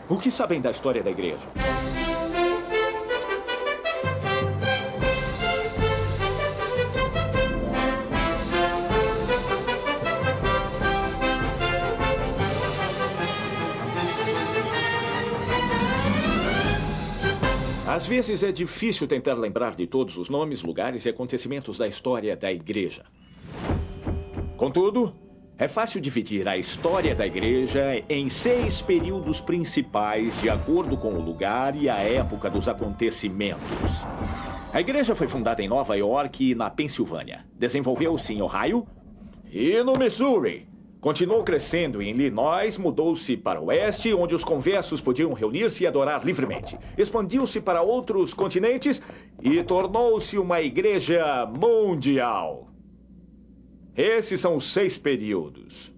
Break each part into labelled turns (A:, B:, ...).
A: O que sabem da história da igreja? Às vezes é difícil tentar lembrar de todos os nomes, lugares e acontecimentos da história da igreja. Contudo, é fácil dividir a história da igreja em 6 períodos principais, de acordo com o lugar e a época dos acontecimentos. A igreja foi fundada em Nova York e na Pensilvânia. Desenvolveu-se em Ohio e no Missouri. Continuou crescendo em Illinois, mudou-se para o oeste, onde os conversos podiam reunir-se e adorar livremente. Expandiu-se para outros continentes e tornou-se uma igreja mundial. Esses são os 6 períodos.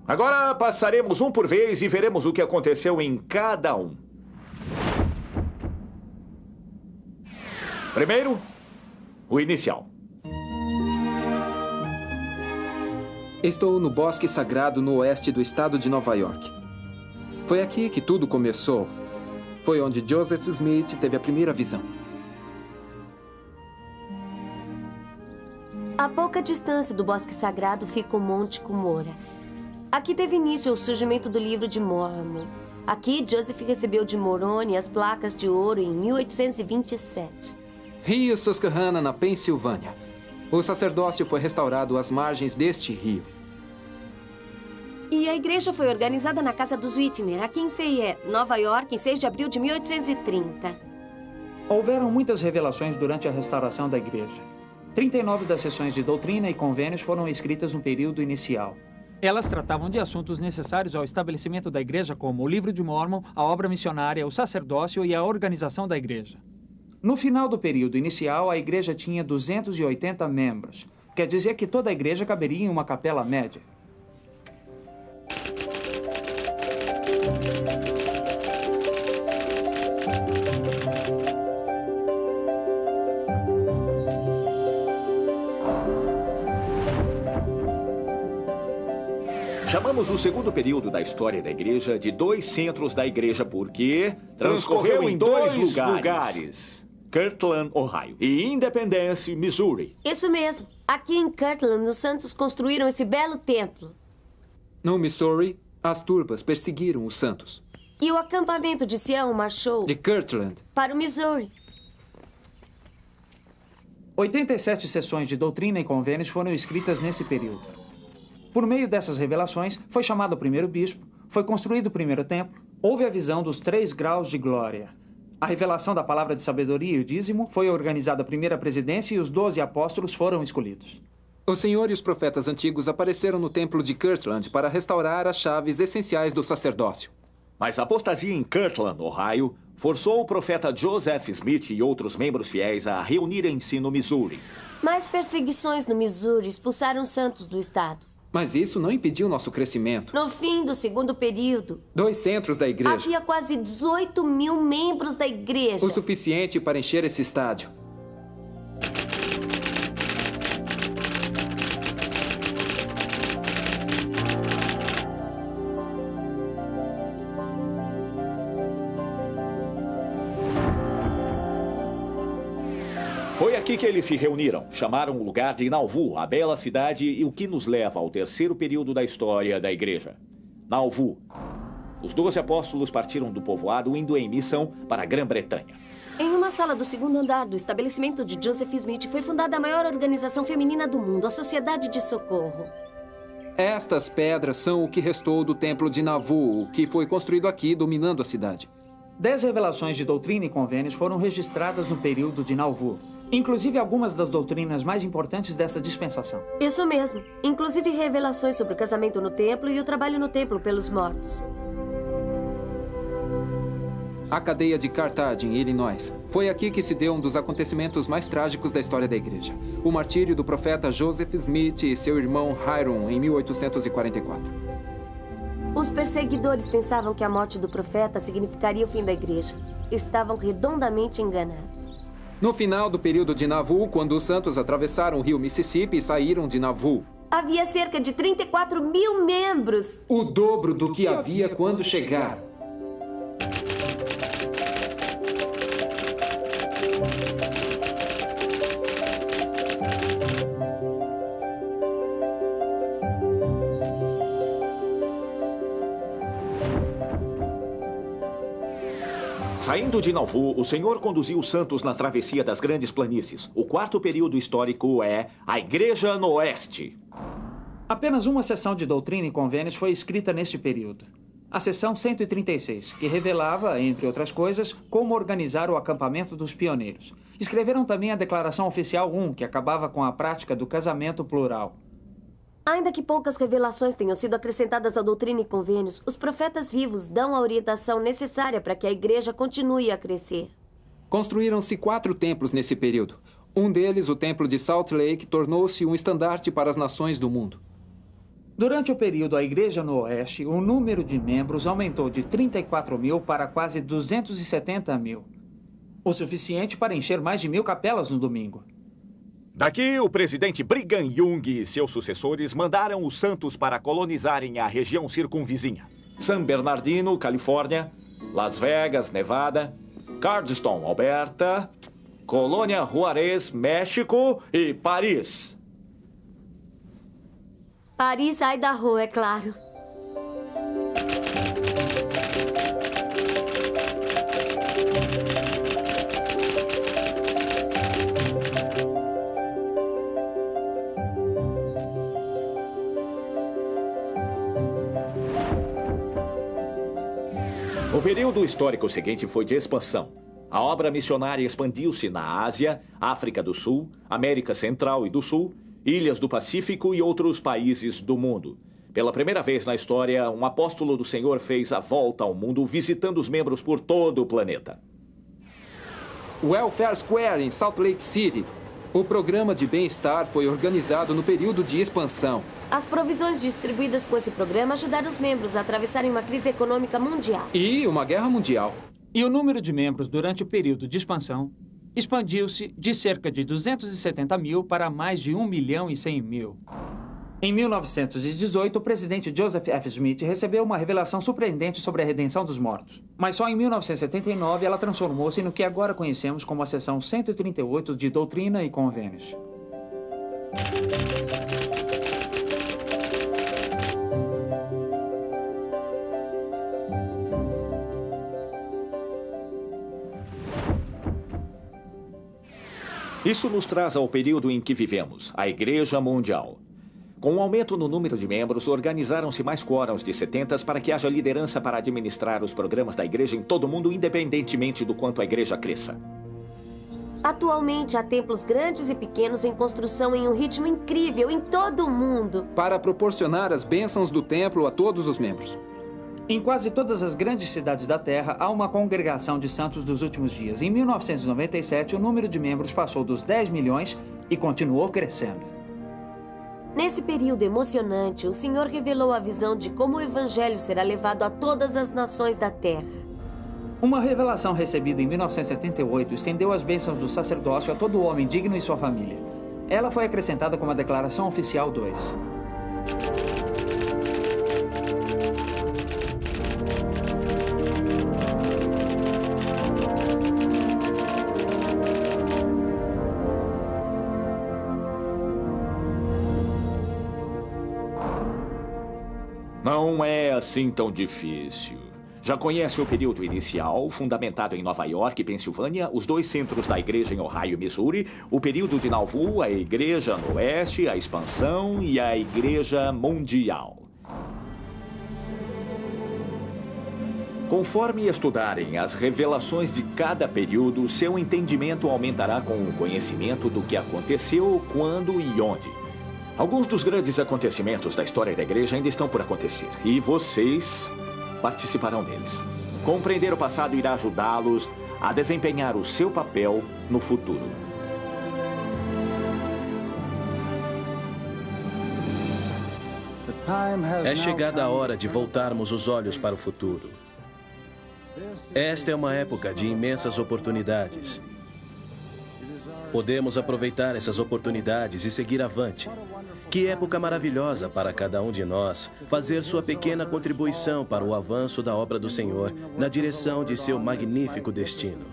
A: Agora passaremos um por vez e veremos o que aconteceu em cada um. Primeiro, o inicial.
B: Estou no Bosque Sagrado no oeste do estado de Nova York. Foi aqui que tudo começou. Foi onde Joseph Smith teve a primeira visão.
C: A pouca distância do Bosque Sagrado fica o Monte Cumorah. Aqui teve início o surgimento do Livro de Mormon. Aqui, Joseph recebeu de Moroni as placas de ouro em 1827.
B: Rio Susquehanna, na Pensilvânia. O sacerdócio foi restaurado às margens deste rio.
C: E a igreja foi organizada na casa dos Whitmer, aqui em Fayette, Nova York, em 6 de abril de 1830.
D: Houveram muitas revelações durante a restauração da igreja. 39 das sessões de doutrina e convênios foram escritas no período inicial. Elas tratavam de assuntos necessários ao estabelecimento da igreja, como o Livro de Mormon, a obra missionária, o sacerdócio e a organização da igreja. No final do período inicial, a igreja tinha 280 membros. Quer dizer que toda a igreja caberia em uma capela média.
A: Chamamos o segundo período da história da igreja de 2 centros da igreja porque transcorreu em 2 lugares. Kirtland, Ohio, e Independence, Missouri.
C: Isso mesmo. Aqui em Kirtland, os santos construíram esse belo templo.
B: No Missouri, as turpas perseguiram os santos.
C: E o acampamento de Sião marchou
B: De Kirtland
C: para o Missouri.
D: 87 sessões de doutrina e convênios foram escritas nesse período. Por meio dessas revelações, foi chamado o primeiro bispo, foi construído o primeiro templo, houve a visão dos 3 graus de glória. A revelação da palavra de sabedoria e o dízimo, foi organizada a primeira presidência e os 12 apóstolos foram escolhidos.
B: O Senhor e os profetas antigos apareceram no templo de Kirtland para restaurar as chaves essenciais do sacerdócio.
A: Mas a apostasia em Kirtland, Ohio, forçou o profeta Joseph Smith e outros membros fiéis a reunirem-se no Missouri.
C: Mais perseguições no Missouri expulsaram santos do estado.
B: Mas isso não impediu nosso crescimento.
C: No fim do segundo período,
B: 2 centros da igreja.
C: havia quase 18 mil membros da igreja.
B: O suficiente para encher esse estádio.
A: Foi aqui que eles se reuniram. Chamaram o lugar de Nauvoo, a bela cidade, e o que nos leva ao terceiro período da história da igreja. Nauvoo. Os 12 apóstolos partiram do povoado indo em missão para a Grã-Bretanha.
C: Em uma sala do segundo andar do estabelecimento de Joseph Smith foi fundada a maior organização feminina do mundo, a Sociedade de Socorro.
B: Estas pedras são o que restou do templo de Nauvoo, que foi construído aqui, dominando a cidade.
D: 10 revelações de doutrina e convênios foram registradas no período de Nauvoo. Inclusive algumas das doutrinas mais importantes dessa dispensação.
C: Isso mesmo. Inclusive revelações sobre o casamento no templo e o trabalho no templo pelos mortos.
B: A cadeia de Carthage, em Illinois. Foi aqui que se deu um dos acontecimentos mais trágicos da história da igreja. O martírio do profeta Joseph Smith e seu irmão Hiram, em 1844.
C: Os perseguidores pensavam que a morte do profeta significaria o fim da igreja. Estavam redondamente enganados.
B: No final do período de Nauvoo, quando os santos atravessaram o rio Mississippi e saíram de Nauvoo.
C: Havia cerca de 34 mil membros.
B: O dobro do que havia quando chegaram.
A: Saindo de Nauvoo, o Senhor conduziu os santos na travessia das grandes planícies. O quarto período histórico é a Igreja no Oeste.
D: Apenas uma seção de doutrina e convênios foi escrita neste período. A seção 136, que revelava, entre outras coisas, como organizar o acampamento dos pioneiros. Escreveram também a Declaração Oficial 1, que acabava com a prática do casamento plural.
C: Ainda que poucas revelações tenham sido acrescentadas à doutrina e convênios, os profetas vivos dão a orientação necessária para que a igreja continue a crescer.
B: Construíram-se 4 templos nesse período. Um deles, o Templo de Salt Lake, tornou-se um estandarte para as nações do mundo.
D: Durante o período a Igreja no Oeste, o número de membros aumentou de 34 mil para quase 270 mil. O suficiente para encher mais de 1000 capelas no domingo.
A: Daqui, o presidente Brigham Young e seus sucessores mandaram os santos para colonizarem a região circunvizinha. San Bernardino, Califórnia, Las Vegas, Nevada, Cardston, Alberta, Colônia Juarez, México e Paris.
C: Paris, Idaho, é claro.
A: O período histórico seguinte foi de expansão. A obra missionária expandiu-se na Ásia, África do Sul, América Central e do Sul, ilhas do Pacífico e outros países do mundo. Pela primeira vez na história, um apóstolo do Senhor fez a volta ao mundo, visitando os membros por todo o planeta.
B: Welfare Square, em Salt Lake City. O programa de bem-estar foi organizado no período de expansão.
C: As provisões distribuídas com esse programa ajudaram os membros a atravessarem uma crise econômica mundial.
B: E uma guerra mundial.
D: E o número de membros durante o período de expansão expandiu-se de cerca de 270 mil para mais de 1.100.000. Em 1918, o presidente Joseph F. Smith recebeu uma revelação surpreendente sobre a redenção dos mortos. Mas só em 1979 ela transformou-se no que agora conhecemos como a seção 138 de Doutrina e Convênios.
A: Isso nos traz ao período em que vivemos, a Igreja Mundial. Com o aumento no número de membros, organizaram-se mais quórums de 70 para que haja liderança para administrar os programas da igreja em todo o mundo, independentemente do quanto a igreja cresça.
C: Atualmente, há templos grandes e pequenos em construção em um ritmo incrível em todo o mundo.
B: Para proporcionar as bênçãos do templo a todos os membros.
D: Em quase todas as grandes cidades da Terra, há uma congregação de santos dos últimos dias. Em 1997, o número de membros passou dos 10 milhões e continuou crescendo.
C: Nesse período emocionante, o Senhor revelou a visão de como o Evangelho será levado a todas as nações da Terra.
D: Uma revelação recebida em 1978 estendeu as bênçãos do sacerdócio a todo homem digno e sua família. Ela foi acrescentada como a Declaração Oficial 2.
A: Não é assim tão difícil. Já conhece o período inicial, fundamentado em Nova York, Pensilvânia, os 2 centros da igreja em Ohio, Missouri, o período de Nauvoo, a Igreja no Oeste, a expansão e a Igreja Mundial. Conforme estudarem as revelações de cada período, seu entendimento aumentará com o conhecimento do que aconteceu, quando e onde. Alguns dos grandes acontecimentos da história da igreja ainda estão por acontecer, e vocês participarão deles. Compreender o passado irá ajudá-los a desempenhar o seu papel no futuro.
E: É chegada a hora de voltarmos os olhos para o futuro. Esta é uma época de imensas oportunidades. Podemos aproveitar essas oportunidades e seguir avante. Que época maravilhosa para cada um de nós fazer sua pequena contribuição para o avanço da obra do Senhor na direção de seu magnífico destino.